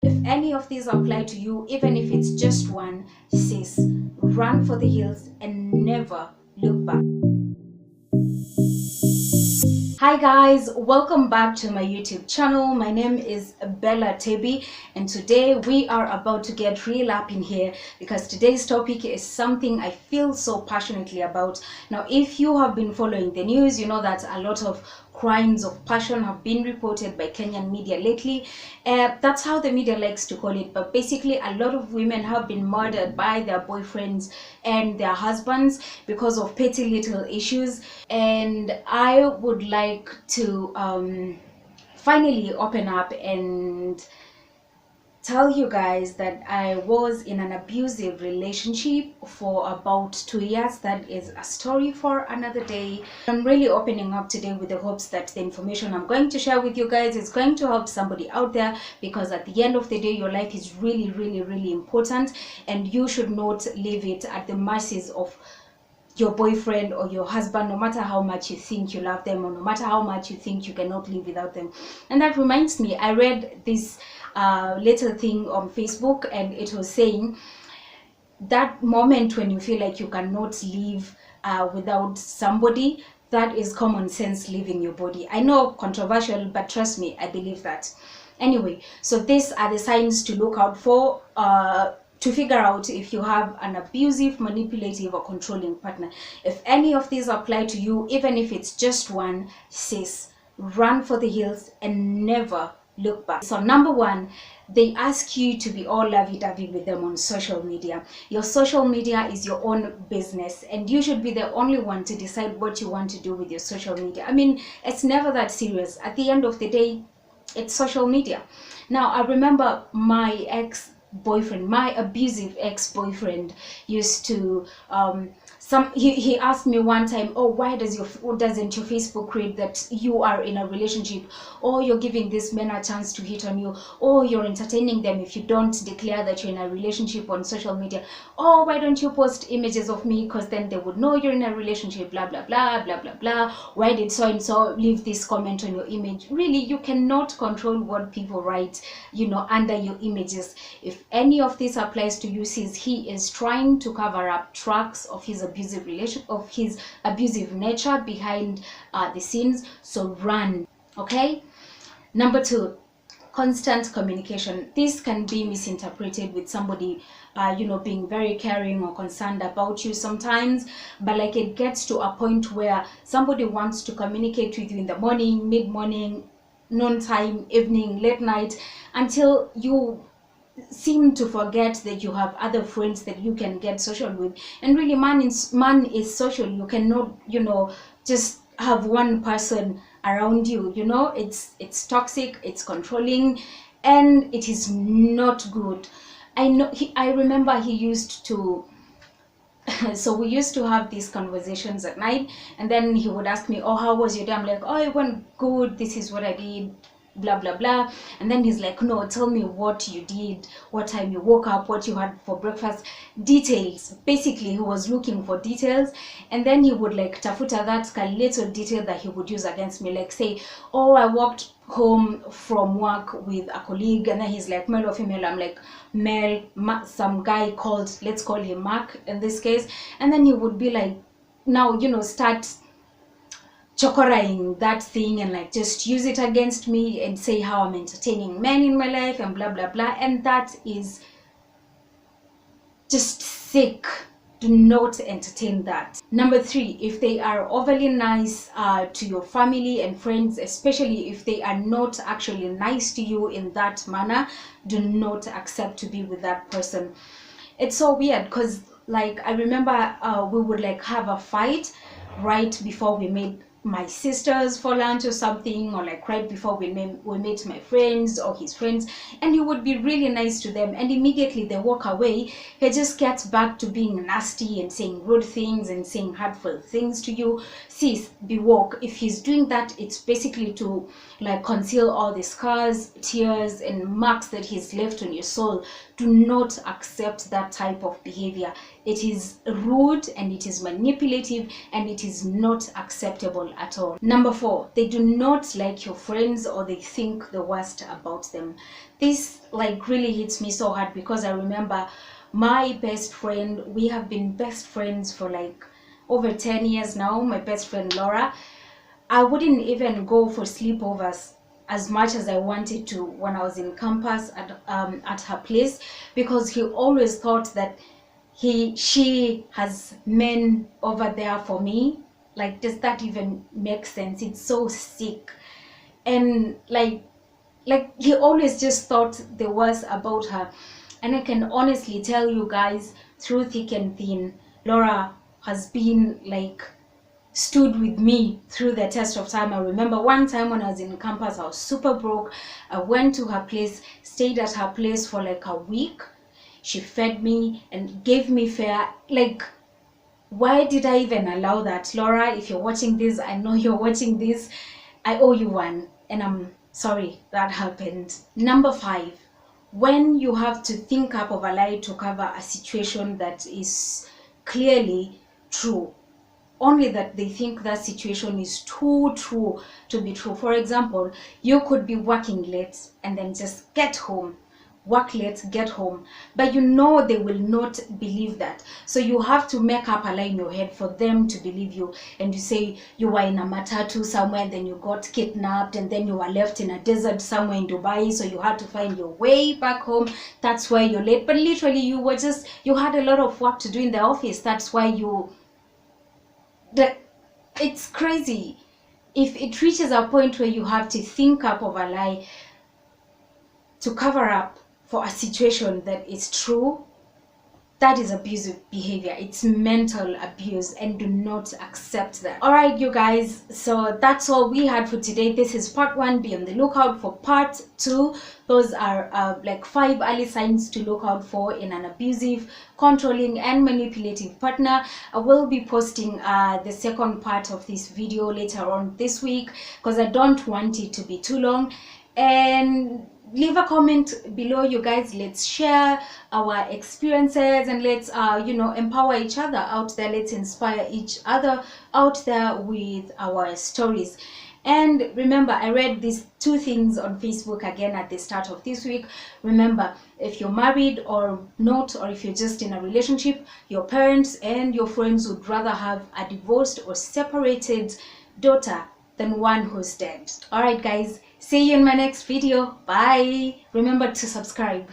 If any of these apply to you, even if it's just one, sis, run for the hills and never look back. Hi guys, welcome back to my YouTube channel. My name is Tebby, and today we are about to get real up in here because today's topic is something I feel so passionately about. Now, if you have been following the news, you know that a lot of crimes of passion have been reported by Kenyan media lately. That's how the media likes to call it, but basically a lot of women have been murdered by their boyfriends and their husbands because of petty little issues. And I would like to finally open up and tell you guys that I was in an abusive relationship for about 2 years. That is a story for another day. I'm really opening up today with the hopes that the information I'm going to share with you guys is going to help somebody out there, because at the end of the day, your life is really important, and you should not leave it at the mercies of your boyfriend or your husband, no matter how much you think you love them, or no matter how much you think you cannot live without them. And that reminds me, I read this little thing on Facebook, and it was saying that moment when you feel like you cannot live without somebody, that is common sense leaving your body. I know, controversial, but trust me, I believe that. Anyway, so these are the signs to look out for to figure out if you have an abusive, manipulative, or controlling partner. If any of these apply to you, even if it's just one, sis, run for the hills and never look back. So number one, they ask you to be all lovey-dovey with them on social media. Your social media is your own business, and you should be the only one to decide what you want to do with your social media. I mean, it's never that serious. At the end of the day, it's social media. Now, I remember my ex-boyfriend, my abusive ex-boyfriend used to he asked me one time, oh, why doesn't your Facebook read that you are in a relationship, or you're giving these men a chance to hit on you, or you're entertaining them if you don't declare that you're in a relationship on social media, or why don't you post images of me, because then they would know you're in a relationship, blah blah blah blah blah blah. Why did so and so leave this comment on your image? Really, you cannot control what people write, you know, under your images. If any of this applies to you, sis, he is trying to cover up tracks of his abusive nature behind the scenes. So run. Okay. Number two, constant communication. This can be misinterpreted with somebody you know, being very caring or concerned about you sometimes, but like it gets to a point where somebody wants to communicate with you in the morning, mid-morning, noontime, evening, late night, until you seem to forget that you have other friends that you can get social with. And really, man is social. You cannot, you know, just have one person around you. You know, it's toxic, it's controlling, and it is not good. I remember he used to so we used to have these conversations at night, and then he would ask me, oh, how was your day? I'm like, oh, it went good, this is what I did, blah blah blah. And then he's like, no, tell me what you did, what time you woke up, what you had for breakfast, details. Basically, he was looking for details, and then he would like tafuta that little detail that he would use against me, like say, oh, I walked home from work with a colleague, and then he's like, male or female? I'm like, male. Some guy called, let's call him Mark in this case. And then he would be like, now, you know, start chokoraing that thing and like just use it against me and say how I'm entertaining men in my life and blah blah blah. And that is just sick. Do not entertain that. Number three, if they are overly nice to your family and friends, especially if they are not actually nice to you in that manner, do not accept to be with that person. It's so weird, because like I remember we would like have a fight right before we made my sisters for lunch or something, or like right before we meet my friends or his friends, and he would be really nice to them, and immediately they walk away, he just gets back to being nasty and saying rude things and saying hurtful things to you. Sis, be woke. If he's doing that, it's basically to like conceal all the scars, tears, and marks that he's left on your soul. Do not accept that type of behavior. It is rude, and it is manipulative, and it is not acceptable people at all. Number 4, they do not like your friends, or they think the worst about them. This like really hits me so hard, because I remember my best friend, we have been best friends for like over 10 years now, my best friend Laura. I wouldn't even go for sleepovers as much as I wanted to when I was in campus at her place, because he always thought that she has men over there for me. Like, does that even make sense? It's so sick. And like he always just thought the worst about her. And I can honestly tell you guys, through thick and thin, Laura has been like stood with me through the test of time. I remember one time when I was in campus, I was super broke. I went to her place, stayed at her place for like a week. She fed me and gave me fare. Like, why did I even allow that? Laura, if you're watching this, I know you're watching this, I owe you one, and I'm sorry that happened. Number 5, when you have to think up of a lie to cover a situation that is clearly true, only that they think that situation is too true to be true. For example, you could be working late and then just get home, work late, get home, but you know they will not believe that. So you have to make up a lie in your head for them to believe you. And you say you were in a matatu somewhere, and then you got kidnapped, and then you were left in a desert somewhere in Dubai, so you had to find your way back home. That's why you're late. But literally you had a lot of work to do in the office. That's why it's crazy. If it reaches a point where you have to think up of a lie to cover up for a situation that is true, that is abusive behavior. It's mental abuse, and do not accept that. All right, you guys, so that's all we had for today. This is part 1. Be on the lookout for part 2. Those are like 5 early signs to look out for in an abusive, controlling, and manipulative partner. I will be posting the second part of this video later on this week, because I don't want it to be too long. And leave a comment below, you guys. Let's share our experiences, and let's empower each other out there. Let's inspire each other out there with our stories. And remember, I read these 2 things on Facebook again at the start of this week. Remember, if you're married or not, or if you're just in a relationship, your parents and your friends would rather have a divorced or separated daughter than one who's dead. All right, guys, see you in my next video. Bye. Remember to subscribe.